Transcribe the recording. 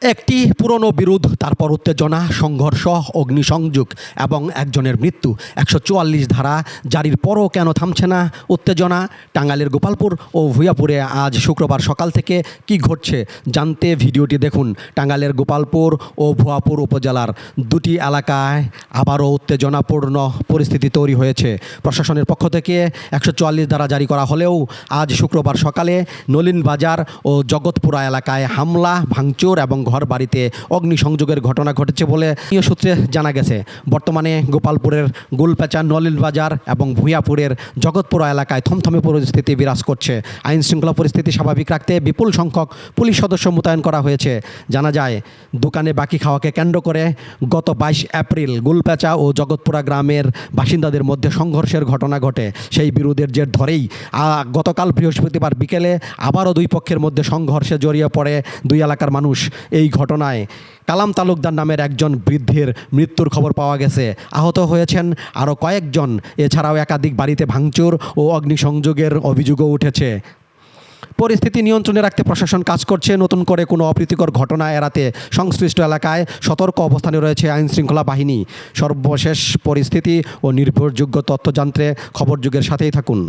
একটি পুরনো বিরোধ, তারপর উত্তেজনা, সংঘর্ষ, অগ্নিসংযোগ এবং একজনের মৃত্যু। ১৪৪ ধারা জারির পরও কেন থামছে না উত্তেজনা? টাঙ্গাইলের গোপালপুর ও ভূঁইয়াপুরে আজ শুক্রবার সকাল থেকে কি ঘটছে জানতে ভিডিওটি দেখুন। টাঙ্গাইলের গোপালপুর ও ভূঁইয়াপুর উপজেলার দুটি এলাকায় আবারও উত্তেজনাপূর্ণ পরিস্থিতি তৈরি হয়েছে। প্রশাসনের পক্ষ থেকে ১৪৪ ধারা জারি করা হলেও আজ শুক্রবার সকালে নলিনবাজার ও জগৎপুরা এলাকায় হামলা, ভাঙচুর এবং ঘর বাড়িতে অগ্নিসংযোগের ঘটনা ঘটেছে বলে স্থানীয় সূত্রে জানা গেছে। বর্তমানে গোপালপুরের গুলপেচা, নলিনবাজার এবং ভূঁইয়াপুরের জগৎপুরা এলাকায় থমথমে পরিস্থিতি বিরাজ করছে। আইন শৃঙ্খলা পরিস্থিতি স্বাভাবিক রাখতে বিপুল সংখ্যক পুলিশ সদস্য মোতায়েন করা হয়েছে। জানা যায়, দোকানে বাকি খাওয়াকে কেন্দ্র করে গত ২২ এপ্রিল গুলপেচা ও জগৎপুরা গ্রামের বাসিন্দাদের মধ্যে সংঘর্ষের ঘটনা ঘটে। সেই বিরোধের জের ধরেই গতকাল বৃহস্পতিবার বিকেলে আবারও দুই পক্ষের মধ্যে সংঘর্ষে জড়িয়ে পড়ে দুই এলাকার মানুষ। এই ঘটনায় কালাম তালুকদার নামের একজন বৃদ্ধের মৃত্যুর খবর পাওয়া গেছে। আহত হয়েছেন আরও কয়েকজন। এছাড়াও একাধিক বাড়িতে ভাঙচুর ও অগ্নিসংযোগের অভিযোগও উঠেছে। পরিস্থিতি নিয়ন্ত্রণে রাখতে প্রশাসন কাজ করছে। নতুন করে কোনো অপ্রীতিকর ঘটনা এড়াতে সংশ্লিষ্ট এলাকায় সতর্ক অবস্থানে রয়েছে আইনশৃঙ্খলা বাহিনী। সর্বশেষ পরিস্থিতি ও নির্ভরযোগ্য তথ্য জানতে খবর যুগের সাথেই থাকুন।